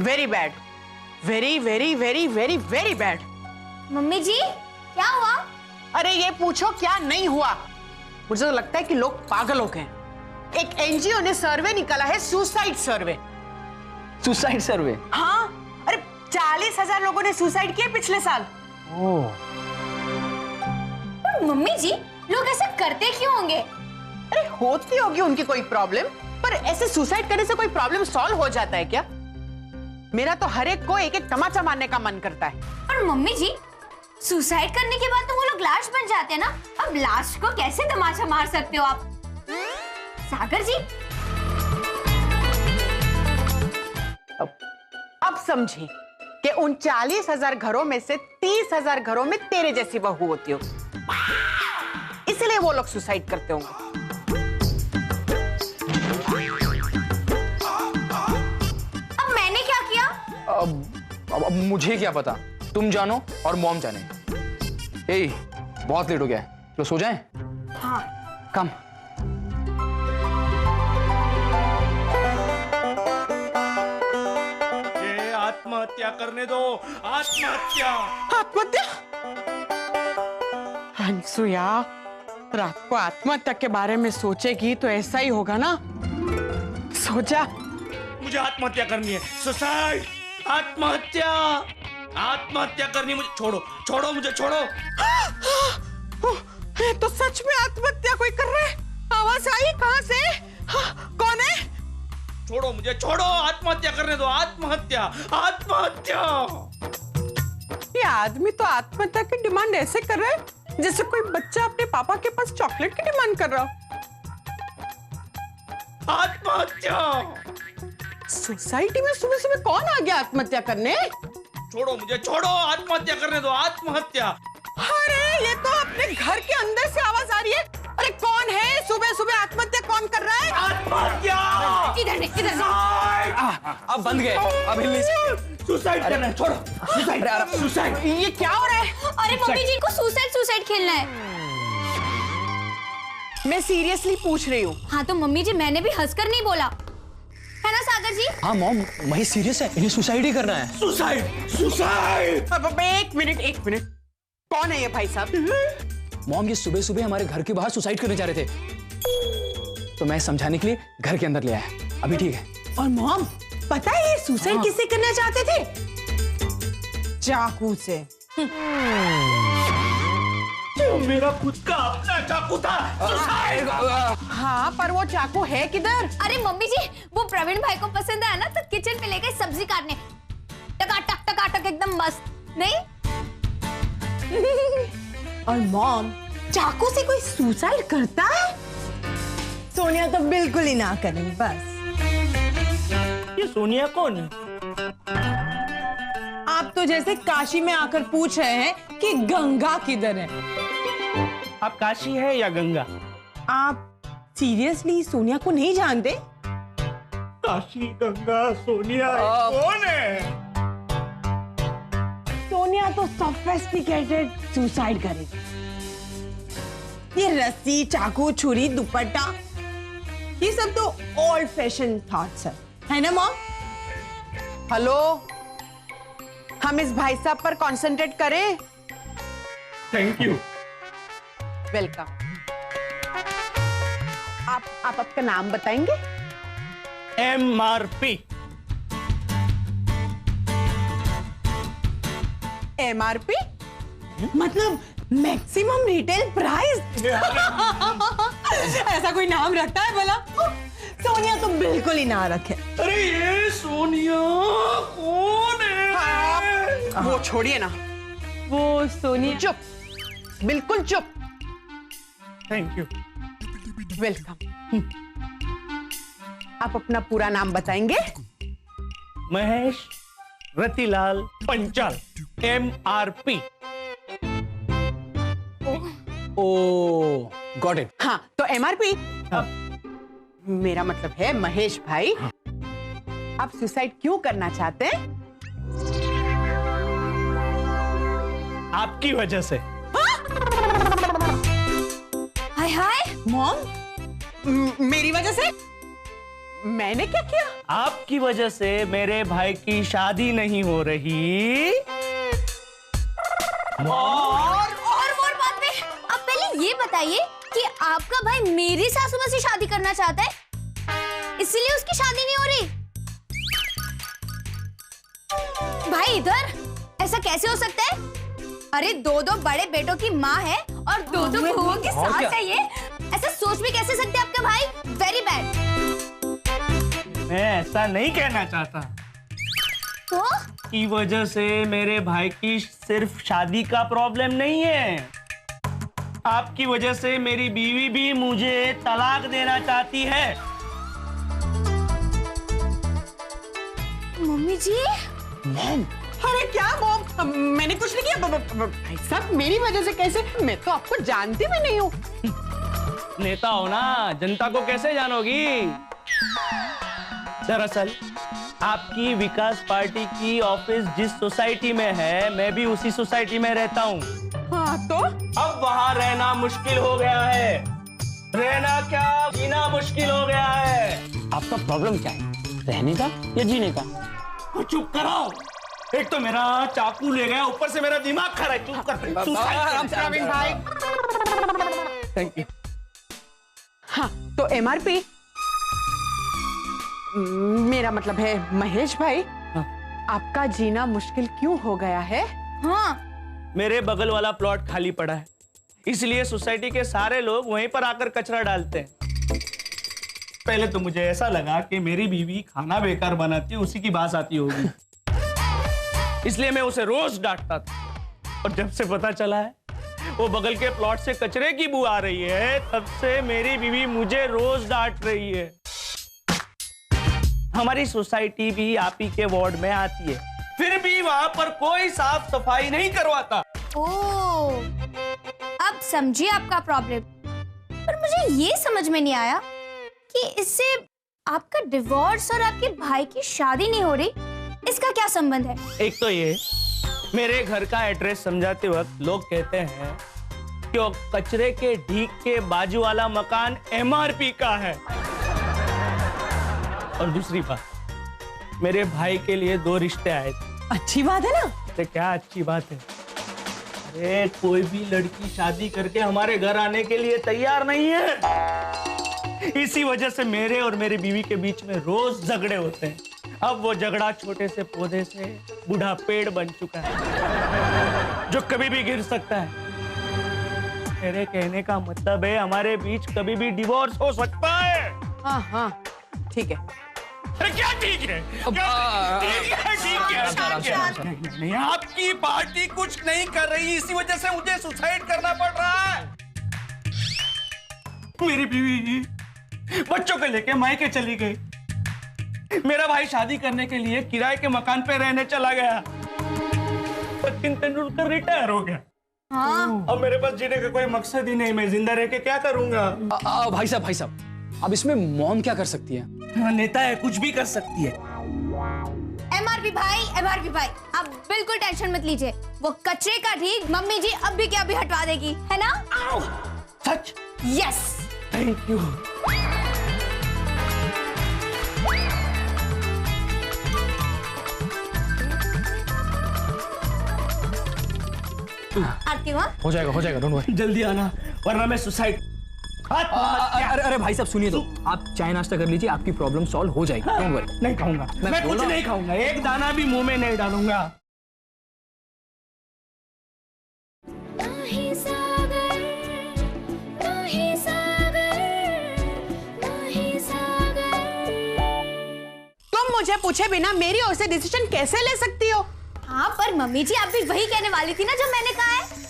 Very bad, very very very very very bad. Mummy ji क्या हुआ? अरे ये पूछो क्या नहीं हुआ। मुझे तो लगता है कि लोग पागल हो गए। एक एनजीओ ने सर्वे निकाला है, सुसाइड सर्वे। सुसाइड सर्वे? हाँ, अरे 40,000 लोगों ने सुसाइड किए पिछले साल। ओह। पर मम्मी जी लोग ऐसा करते क्यों होंगे? अरे होती होगी उनकी कोई प्रॉब्लम, पर ऐसे सुसाइड करने से कोई प्रॉब्लम सॉल्व हो जाता है क्या? मेरा तो हर एक को एक एक तमाचा मारने का मन करता है। पर मम्मी जी सुसाइड करने के बाद तो वो लोग लाश बन जाते हैं ना, अब लाश को कैसे तमाचा मार सकते हो आप? सागर जी अब समझी कि उन 40,000 घरों में से 30,000 घरों में तेरे जैसी बहू होती हो, इसलिए वो लोग सुसाइड करते होंगे। अब मैंने क्या किया? अब मुझे क्या पता, तुम जानो और मॉम जाने। ए, बहुत लेट हो गया है, तो सो जाएं? हाँ। कम। ये आत्महत्या करने दो, आत्महत्या। आत्महत्या? अंसुया, रात को आत्महत्या के बारे में सोचेगी तो ऐसा ही होगा ना। सोचा मुझे आत्महत्या करनी है, सुसाइड, आत्महत्या, आत्महत्या करनी मुझे। छोड़ो छोड़ो मुझे, छोड़ो। ये तो सच में आत्महत्या कोई कर रहा है। आवाज आई कहां से? कौन है? छोड़ो मुझे, छोड़ो, आत्महत्या करने दो, आत्महत्या, आत्महत्या। ये आदमी तो आत्महत्या की डिमांड ऐसे कर रहा है जैसे कोई बच्चा अपने पापा के पास चॉकलेट की डिमांड कर रहा हो। आत्महत्या। सोसाइटी में सुबह सुबह कौन आ गया आत्महत्या करने? छोड़ो मुझे, छोड़ो, आत्महत्या करने दो, आत्महत्या। अरे ये तो अपने घर के अंदर से आवाज आ रही है। अरे कौन है? सुबह सुबह आत्महत्या कौन कर रहा है? आत्महत्या। इधर नहीं, इधर नहीं। अब बंद गए, अब हिल नहीं सकते। सुसाइड करना है, छोड़ो। Suicide, suicide. ये क्या हो रहा है? अरे मम्मी जी को सुसाइड खेलना है। मैं सीरियसली पूछ रही हूँ। हाँ तो मम्मी जी मैंने भी हंसकर नहीं बोला है ना सागर जी? हाँ मॉम, वही सीरियस है, इन्हें सुसाइड ही करना है। Suicide, suicide. अब एक मिनट, कौन है ये भाई साहब? मॉम, ये सुबह सुबह हमारे घर के बाहर सुसाइड करने जा रहे थे, तो मैं समझाने के लिए घर के अंदर ले आया। अभी ठीक है। और मॉम, पता है ये सुसाइड किससे करना चाहते थे? चाकू से। मेरा खुद का अपना चाकू था। सुसाइड। हाँ, पर वो चाकू है किधर? अरे मम्मी जी वो प्रवीण भाई को पसंद आया ना तो किचन में ले गए सब्जी काटने, टकाटक एकदम मस्त। नहीं और मॉम, चाकू से कोई सुसाइड करता है? सोनिया तो बिल्कुल ही ना करें बस। ये सोनिया कौन है? आप तो जैसे काशी में आकर पूछ रहे हैं कि गंगा किधर है। आप काशी है या गंगा? आप सीरियसली सोनिया को नहीं जानते? काशी, गंगा, सोनिया कौन है? सोनिया तो सोफिस्टिकेटेड सुसाइड करेगी। ये रस्सी, चाकू, छुरी, दुपट्टा, ये सब तो ओल्ड फैशन थॉट्स है ना मॉम? हेलो, हम इस भाई साहब पर कंसंट्रेट करें। Thank you. वेलकम। आप आपका नाम बताएंगे? MRP। MRP? मतलब मैक्सिमम रिटेल प्राइस। ऐसा कोई नाम रखता है भला? सोनिया तो बिल्कुल ही ना रखे। अरे ये सोनिया कौन है? वो छोड़िए ना। वो सोनिया। चुप, बिल्कुल चुप। Thank you. वेलकम। आप अपना पूरा नाम बताएंगे? Mahesh Ratilal Panchal, MRP। Oh, got it. हाँ, तो MRP मेरा मतलब है महेश भाई। आप सुसाइड क्यों करना चाहते हैं? आपकी वजह से। हाय हाय मॉम, मेरी वजह से? मैंने क्या किया? आपकी वजह से मेरे भाई की शादी नहीं हो रही। और बात में आप पहले ये बताइए कि आपका भाई मेरी सासू माँ से शादी करना चाहता है, इसलिए उसकी शादी नहीं हो रही। भाई इधर ऐसा कैसे हो सकता है? अरे दो बड़े बेटों की माँ है और दो बहुओं की सास है। ये ऐसा सोच भी कैसे सकते हैं आपका भाई? Very bad. मैं ऐसा नहीं कहना चाहता। तो की वजह से मेरे भाई की सिर्फ शादी का प्रॉब्लम नहीं है, आपकी वजह से मेरी बीवी भी मुझे तलाक देना चाहती है। मम्मी जी, अरे क्या मॉम, मैंने कुछ नहीं किया। भाई साहब मेरी वजह से कैसे? मैं तो आपको जानती भी नहीं हूँ। नेता हो ना, जनता को कैसे जानोगी? दरअसल आपकी विकास पार्टी की ऑफिस जिस सोसाइटी में है, मैं भी उसी सोसाइटी में रहता हूँ। हाँ तो अब वहाँ रहना मुश्किल हो गया है। रहना क्या, जीना मुश्किल हो गया है। आपका प्रॉब्लम क्या है, रहने का या जीने का? तो चुप कराओ, एक तो मेरा चाकू ले गया, ऊपर से मेरा दिमाग खराब है। चुप कर प्रवीण भाई। Thank you. हाँ तो एमआरपी, मेरा मतलब है महेश भाई, आपका जीना मुश्किल क्यों हो गया है? हाँ मेरे बगल वाला प्लॉट खाली पड़ा है, इसलिए सोसाइटी के सारे लोग वहीं पर आकर कचरा डालते हैं। पहले तो मुझे ऐसा लगा कि मेरी बीवी खाना बेकार बनाती है, उसी की बात आती होगी, इसलिए मैं उसे रोज डांटता था। और जब से पता चला है वो बगल के प्लॉट से कचरे की बू आ रही है, तब से मेरी बीवी मुझे रोज डांट रही है। हमारी सोसाइटी भी आप ही के वार्ड में आती है, फिर भी वहां पर कोई साफ सफाई नहीं करवाता। ओ, अब समझिए आपका प्रॉब्लम। पर मुझे ये समझ में नहीं आया कि इससे आपका डिवोर्स और आपके भाई की शादी नहीं हो रही, इसका क्या संबंध है? एक तो ये, मेरे घर का एड्रेस समझाते वक्त लोग कहते हैं कि वो कचरे के ढीक के बाजू वाला मकान एमआरपी का है। और दूसरी बात, मेरे भाई के लिए 2 रिश्ते आए थे। अच्छी बात है ना? तो क्या अच्छी बात है? अरे कोई भी लड़की शादी करके हमारे घर आने के लिए तैयार नहीं है। इसी वजह से मेरे और मेरी बीवी के बीच में रोज झगड़े होते हैं। अब वो झगड़ा छोटे से पौधे से बूढ़ा पेड़ बन चुका है, जो कभी भी गिर सकता है। मेरे कहने का मतलब है हमारे बीच कभी भी डिवोर्स हो सकता है। हाँ हाँ ठीक है। अरे क्या ठीक है? नहीं, आपकी पार्टी कुछ नहीं कर रही, इसी वजह से मुझे सुसाइड करना पड़ रहा है। मेरी बीवी बच्चों को लेके मायके चली गई, मेरा भाई शादी करने के लिए किराए के मकान पे रहने चला गया, सचिन तेंदुलकर रिटायर हो गया। हाँ अब मेरे पास जीने का कोई मकसद ही नहीं, मैं जिंदा रह के क्या करूंगा? भाई साहब अब इसमें मॉम क्या कर सकती है? नेता है, कुछ भी कर सकती है। एमआरपी भाई, आप बिल्कुल टेंशन मत लीजिए। वो कचरे का ढीक मम्मी जी अभी के अभी हटवा देगी, है ना? सच? यस। Thank you. आती हूँ। हो जाएगा, डोंट वरी। जल्दी आना वरना मैं सुसाइड। अरे भाई साहब सुनिए तो, आप चाय नाश्ता कर लीजिए, आपकी प्रॉब्लम सॉल्व हो जाएगी, डोंट वरी। नहीं खाऊंगा, मैं कुछ नहीं खाऊंगा, एक दाना भी मुंह में नहीं डालूंगा। तुम मुझे पूछे बिना मेरी ओर से डिसीजन कैसे ले सकती हो? हाँ पर मम्मी जी आप भी वही कहने वाली थी ना जो मैंने कहा है।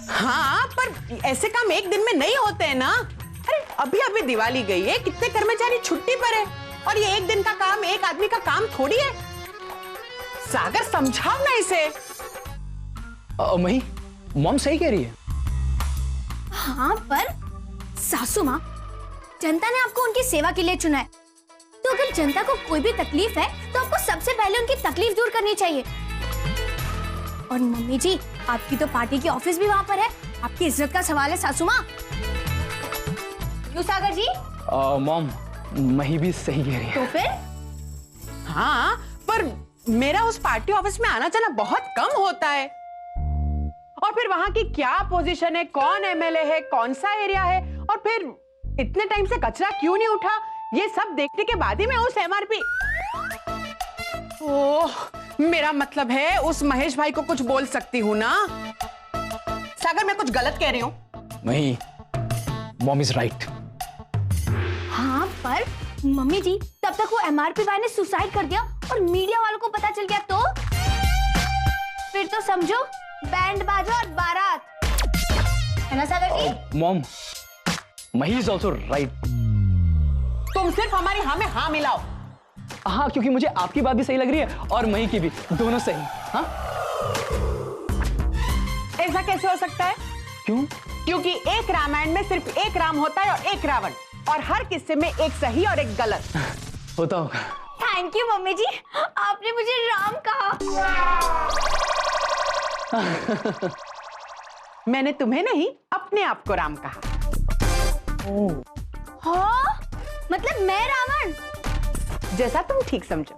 हाँ पर ऐसे काम एक दिन में नहीं होते हैं ना। अरे अभी अभी दिवाली गई है, कितने कर्मचारी छुट्टी पर है, और ये एक दिन का काम एक आदमी का काम थोड़ी है। सागर समझाओ ना इसे। मही, मॉम सही कह रही है। हाँ पर सासू माँ, जनता ने आपको उनकी सेवा के लिए चुना है, तो अगर जनता को कोई भी तकलीफ है तो आपको सबसे पहले उनकी तकलीफ दूर करनी चाहिए। और मम्मी जी आपकी तो पार्टी की ऑफिस भी वहाँ पर है, आपकी इज्जत का सवाल है सासू माँ। सागर जी मॉम, मही भी सही कह रही है। तो फिर हाँ, पर मेरा उस पार्टी ऑफिस में आना जाना बहुत कम होता है। और फिर वहां की क्या पोजीशन है, कौन एमएलए है, कौन सा एरिया है, और फिर इतने टाइम से कचरा क्यों नहीं उठा, ये सब देखने के बाद ही मैं उस एमआरपी। ओह, मेरा मतलब है उस महेश भाई को कुछ बोल सकती हूँ ना। सागर, मैं कुछ गलत कह रही हूँ? मही, मॉम इज राइट। हाँ, पर मम्मी जी तब तक वो एमआरपी भाई ने सुसाइड कर दिया और मीडिया वालों को पता चल गया तो फिर तो समझो बैंड बाजा और बारात, है ना सागर जी? मॉम, मही इज ऑल्सो राइट। तुम सिर्फ हमारी हाँ में हाँ मिलाओ। हाँ, क्योंकि मुझे आपकी बात भी सही लग रही है और मही की भी, दोनों सही। हाँ, ऐसा कैसे हो सकता है? क्यों? क्योंकि एक रामायण में सिर्फ एक राम होता है और एक रावण, और हर किस्से में एक सही और एक गलत। होता होगा। थैंक यू मम्मी जी, आपने मुझे राम कहा। मैंने तुम्हें नहीं, अपने आप को राम कहा। हाँ, मतलब मैं रावण? जैसा तुम ठीक समझो।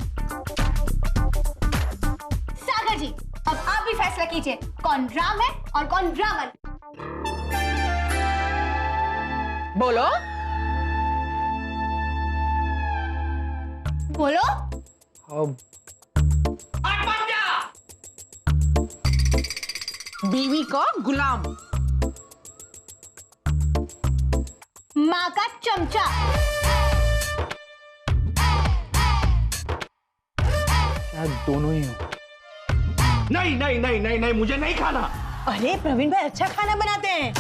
सागर जी, अब आप भी फैसला कीजिए, कौन राम है और कौन रावण। बोलो बोलो। अब बीवी का गुलाम, माँ का चमचा, शायद दोनों ही हो। नहीं नहीं नहीं नहीं नहीं, मुझे नहीं खाना। अरे प्रवीण भाई अच्छा खाना बनाते हैं।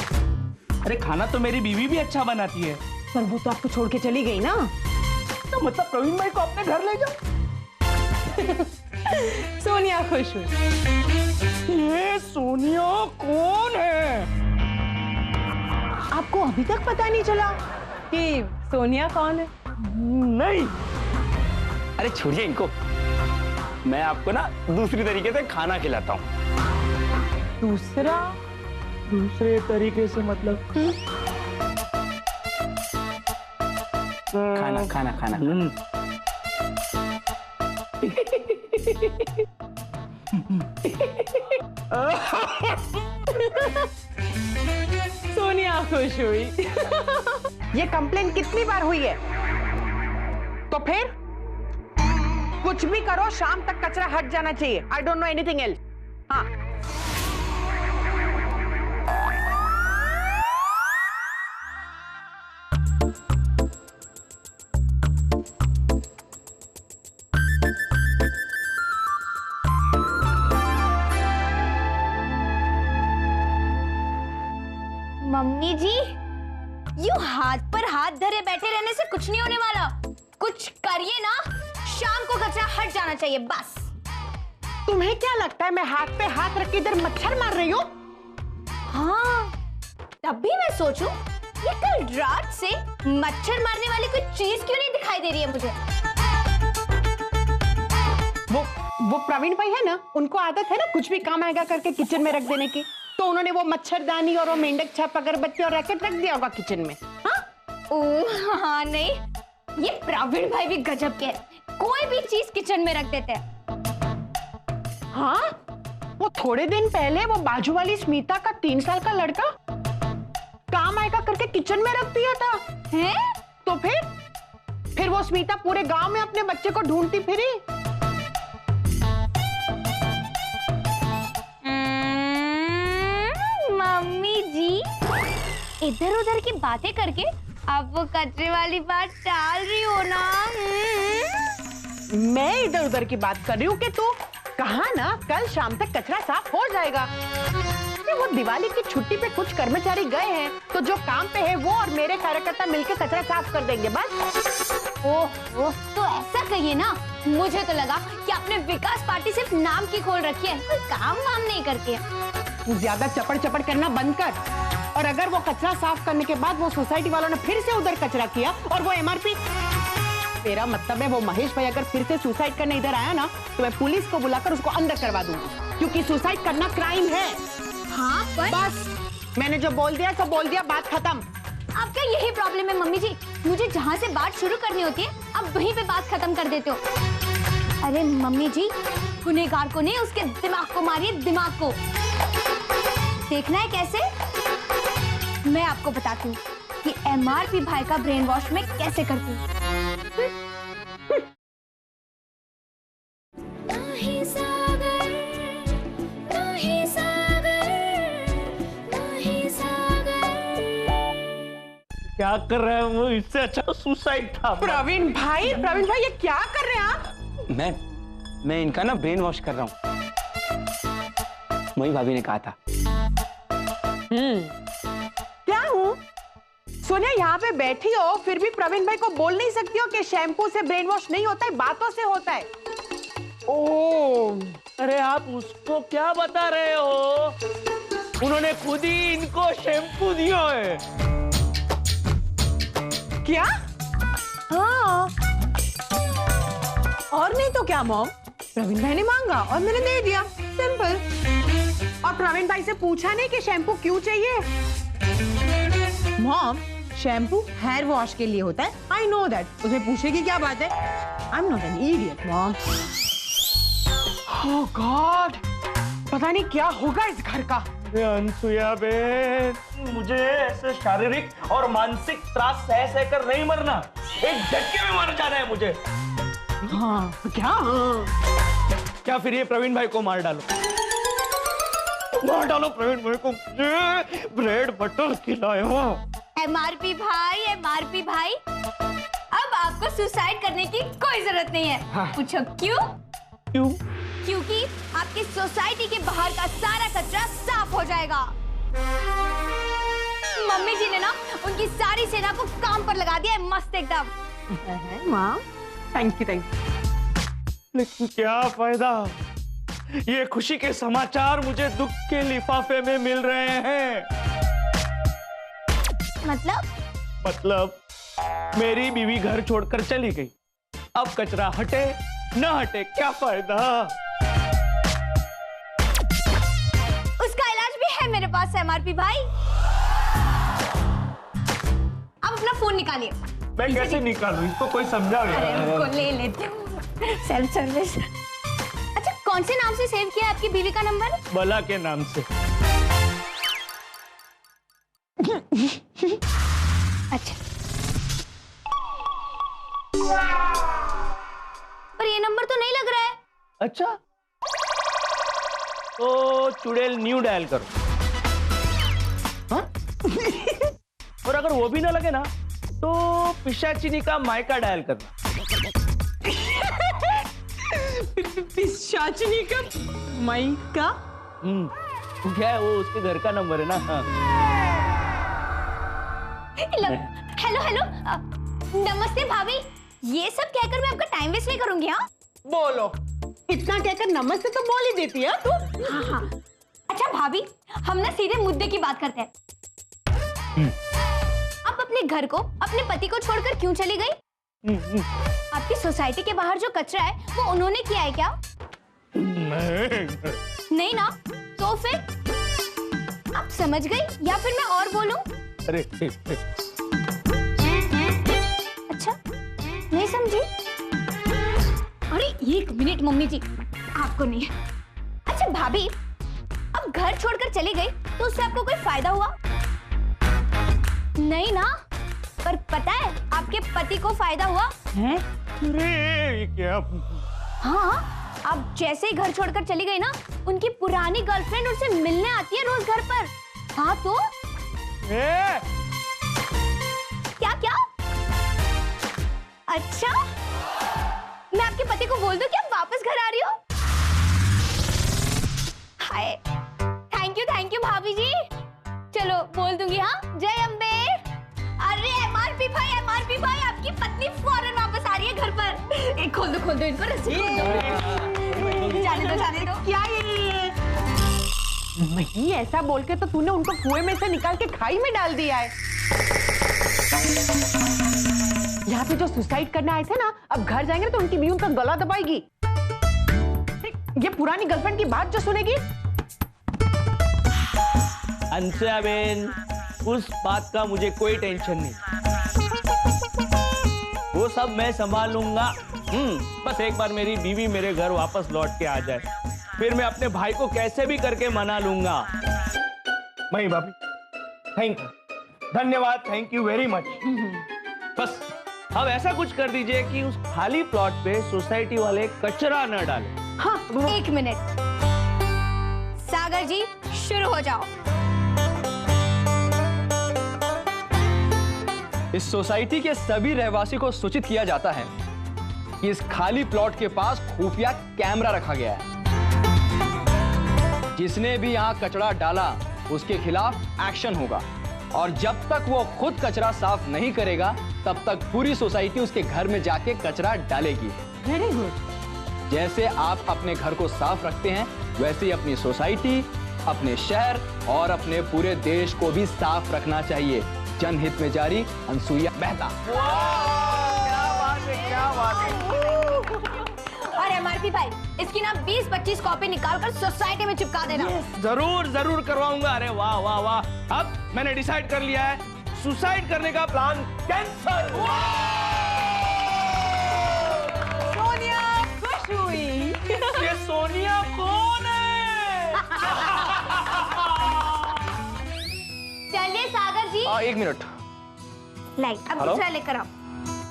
अरे खाना तो मेरी बीवी भी अच्छा बनाती है। पर वो तो आपको छोड़ के चली गई ना। तो मतलब प्रवीण भाई को अपने घर ले जाओ। सोनिया खुश हुई। ये सोनिया कौन है? आपको अभी तक पता नहीं चला कि सोनिया कौन है? नहीं। अरे छोड़िए इनको, मैं आपको ना दूसरी तरीके से खाना खिलाता हूँ। दूसरे तरीके से मतलब? खाना खाना खाना। सोनिया खुश हुई। ये कंप्लेन कितनी बार हुई है? तो फिर कुछ भी करो, शाम तक कचरा हट जाना चाहिए। I don't know anything else. हाँ, मम्मी जी, यूं हाथ पर हाथ धरे बैठे रहने से कुछ नहीं होने वाला। कुछ करिए ना, शाम को कचरा हट जाना चाहिए बस। तुम्हें क्या लगता है मैं हाथ पे हाथ रख के इधर मच्छर मार रही हूँ? हाँ, तब भी मैं सोचूं, ये कल रात से मच्छर मारने वाली कोई चीज क्यों नहीं दिखाई दे रही है मुझे। वो प्रवीण भाई है ना, उनको आदत है ना कुछ भी काम आएगा करके किचन में रख देने की। तो उन्होंने वो मच्छरदानी और वो मेंढक छाप अगरबत्ती और रैकेट रख दिया होगा किचन में। हाँ, ओह हाँ, नहीं, ये प्रवीण भाई भी गजब के हैं। कोई भी चीज किचन में रख देते हैं। हाँ, वो थोड़े दिन पहले वो बाजू वाली स्मिता का 3 साल का लड़का काम आएगा करके किचन में रख दिया था। हैं? तो फिर वो स्मिता पूरे गांव में अपने बच्चे को ढूंढती फिरी। मम्मी जी, इधर उधर की बातें करके आप वो कचरे वाली बात टाल रही हो ना। मैं इधर उधर की बात कर रही हूँ कि तू कहा ना कल शाम तक कचरा साफ हो जाएगा। वो दिवाली की छुट्टी पे कुछ कर्मचारी गए हैं, तो जो काम पे है वो और मेरे कार्यकर्ता मिलकर कचरा साफ कर देंगे बस। ओह, तो ऐसा कहिए ना। मुझे तो लगा कि आपने विकास पार्टी सिर्फ नाम की खोल रखी है, कोई काम वाम नहीं करती है। तू ज्यादा चपड़ चपड़ करना बंद कर। और अगर वो कचरा साफ करने के बाद वो सोसाइटी वालों ने फिर से उधर कचरा किया और वो एमआरपी, मेरा मतलब है वो महेश भाई अगर फिर से सुसाइड करने इधर आया ना, तो मैं पुलिस को बुलाकर उसको अंदर करवा दूंगी, क्योंकि सुसाइड करना क्राइम है। हाँ, पर बस मैंने जो बोल दिया सब बोल दिया, बात खत्म। आपका यही प्रॉब्लम है मम्मी जी, मुझे जहाँ से बात शुरू करनी होती है आप वहीं पे बात खत्म कर देते हो। अरे मम्मी जी, गुनहगार को नहीं उसके दिमाग को मारिए, दिमाग को। देखना है कैसे? मैं आपको बताती हूँ कि एमआरपी भाई का ब्रेन वॉश में कैसे करती हूँ। क्या कर रहे हैं वो? इससे अच्छा सुसाइड था। प्रवीण भाई ये क्या कर रहे हैं आप? मैं इनका ना ब्रेन वॉश कर रहा हूँ। वही भाभी ने कहा था। क्या हूँ? सोनिया यहाँ पे बैठी हो फिर भी प्रवीण भाई को बोल नहीं सकती हो कि शैम्पू से ब्रेन वॉश नहीं होता है, बातों से होता है। ओह, अरे आप उसको क्या बता रहे हो? उन्होंने खुद ही इनको शैम्पू दिया है। क्या? हाँ, और नहीं तो क्या मॉम, प्रवीण भाई ने मांगा और मैंने दे दिया, सिंपल। और प्रवीण भाई से पूछा नहीं कि शैम्पू क्यों चाहिए। मॉम, शैम्पू हेयर वॉश के लिए होता है। I know that. उसे पूछे की क्या बात है? I am not an idiot mom. Oh God, पता नहीं क्या होगा इस घर का। अनसुया बेन, मुझे ऐसे शारीरिक और मानसिक त्रास सह सह कर नहीं मरना, एक झटके में मर जाना है मुझे। हाँ, क्या? क्या फिर ये प्रवीण भाई को मार डालो? प्रवीण भाई को। मुझे ब्रेड बटर खिलाए हो। एमआरपी भाई, अब आपको सुसाइड करने की कोई जरूरत नहीं है। हाँ। पूछो क्यों? क्यों? क्योंकि आपकी सोसाइटी के बाहर का सारा कचरा साफ हो जाएगा। मम्मी जी ने ना उनकी सारी सेना को काम पर लगा दिया है, मस्त एकदम। माँ, थैंक यू। लेकिन क्या फायदा? ये खुशी के समाचार मुझे दुख के लिफाफे में मिल रहे हैं। मतलब मेरी बीवी घर छोड़कर चली गई। अब कचरा हटे न हटे क्या फायदा? उसका इलाज भी है मेरे पास एमआरपी भाई। अब अपना फोन निकालिए। मैं कैसे निकालूं? इसको कोई समझा। अरे ले लेते हूँ, सेल्फ सर्विस। अच्छा, कौन से नाम से सेव किया है आपकी बीवी का नंबर? बला के नाम से। अच्छा, पर ये नंबर तो नहीं लग रहा है। अच्छा, तो चुड़ैल न्यू डायल करो। हाँ? और अगर वो भी ना लगे ना तो पिशाचिनी का मायका डायल करना। पिशाचिनी का मायका? क्या है वो? उसके घर का नंबर है ना। हाँ। हेलो, नमस्ते भाभी। ये सब कहकर मैं आपका टाइम वेस्ट नहीं करूंगी। हाँ, बोलो, इतना कहकर नमस्ते तो बोल ही देती है तू। हाँ। अच्छा भाभी, हम ना सीधे मुद्दे की बात करते हैं। आप अपने घर को, अपने पति को छोड़कर क्यों चली गई? आपकी सोसाइटी के बाहर जो कचरा है वो उन्होंने किया है क्या? नहीं ना, तो फिर आप समझ गई या फिर मैं और बोलूं? अरे अच्छा, नहीं समझी? अरे एक मिनट मम्मी जी, आपको नहीं। अच्छा भाभी, अब घर छोड़कर चली गई तो उससे आपको कोई फायदा हुआ? नहीं ना, पर पता है आपके पति को फायदा हुआ है? अरे क्या? हाँ, अब जैसे ही घर छोड़कर चली गई ना, उनकी पुरानी गर्लफ्रेंड उनसे मिलने आती है रोज घर पर। हाँ तो क्या? अच्छा, मैं आपके पति को बोल दूं कि आप वापस घर आ रही हो? हाय, थैंक यू भाभी जी। चलो बोल दूंगी। हाँ, जय अम्बे। अरे एमआरपी भाई, आपकी पत्नी फौरन वापस आ रही है घर पर। एक खोल दो इनको, रस्सी खोल दो। जाने दो। क्या ये? नहीं, ऐसा बोल के तो तूने उनको कुएं में से निकाल के खाई में डाल दिया है। यहाँ पे जो सुसाइड करने आए थे ना, अब घर जाएंगे तो उनकी बीवी उनका गला दबाएगी। ये पुरानी गर्लफ्रेंड की बात जो सुनेगी। अंशुया बेन, उस बात का मुझे कोई टेंशन नहीं। वो सब मैं संभाल लूंगा। बस एक बार मेरी बीवी मेरे घर वापस लौट के आ जाए, फिर मैं अपने भाई को कैसे भी करके मना लूंगा। मही भाभी, थैंक यू, धन्यवाद, थैंक यू वेरी मच। बस अब ऐसा कुछ कर दीजिए कि उस खाली प्लॉट पे सोसाइटी वाले कचरा न डालें। हाँ एक मिनट, सागर जी शुरू हो जाओ। इस सोसाइटी के सभी रहवासी को सूचित किया जाता है कि इस खाली प्लॉट के पास खुफिया कैमरा रखा गया है। जिसने भी यहां कचरा डाला उसके खिलाफ एक्शन होगा, और जब तक वो खुद कचरा साफ नहीं करेगा तब तक पूरी सोसाइटी उसके घर में जाके कचरा डालेगी। Very good. जैसे आप अपने घर को साफ रखते हैं वैसे ही अपनी सोसाइटी, अपने शहर और अपने पूरे देश को भी साफ रखना चाहिए। जनहित में जारी, अनसुईया मेहता। क्या बात है, क्या बात है। और एमआरपी भाई, इसकी ना 20-25 कॉपी निकाल कर सोसाइटी में चिपका देना। जरूर जरूर करवाऊंगा। अरे वाह वाह वाह, अब मैंने डिसाइड कर लिया है, सुसाइड करने का प्लान कैंसल। सोनिया खुश हुई। ये सोनिया कौन है? चलिए सागर जी, एक मिनट। लाइट अब हेलो? दूसरा लेकर आओ।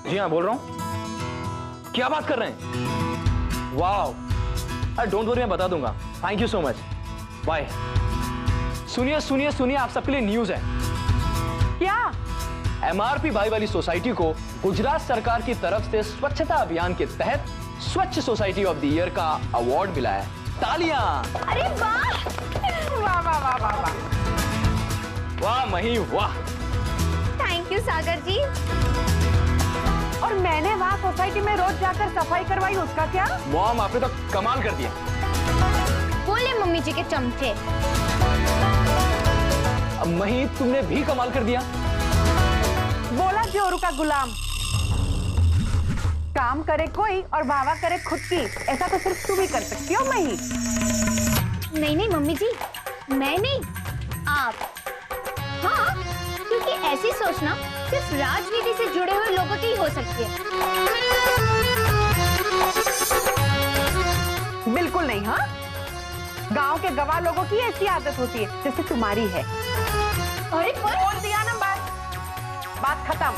जी हाँ, बोल रहा हूँ। क्या बात कर रहे हैं? वाओ, अरे डोंट वरी, मैं बता दूंगा। Thank you so much, bye. सुनिए सुनिए सुनिए, आप सबके लिए न्यूज है। क्या? एमआरपी भाई वाली सोसाइटी को गुजरात सरकार की तरफ से स्वच्छता अभियान के तहत स्वच्छ सोसाइटी ऑफ द ईयर का अवार्ड मिला है। तालियां। अरे वाह, वाह वाह वाह वाह वाह। वाह मही वाह। थैंक यू सागर जी। और मैंने वहाँ सोसाइटी में रोज जाकर सफाई करवाई, उसका क्या? मॉम, आपने तो कमाल कर दिया। बोले मम्मी जी के चमचे। अब मही, तुमने भी कमाल कर दिया। बोला जोरू का गुलाम। काम करे कोई और वाह करे खुद की, ऐसा तो सिर्फ तुम ही कर सकती हो मही। नहीं नहीं मम्मी जी, मैं नहीं, आप। हाँ, क्योंकि ऐसी सोचना सिर्फ राजनीति से जुड़े हुए लोगों की ही हो सकती है। बिल्कुल नहीं। हाँ, गांव के गवाह लोगों की ऐसी आदत होती है जैसे तुम्हारी है। अरे पर बोल दिया ना, बात खत्म।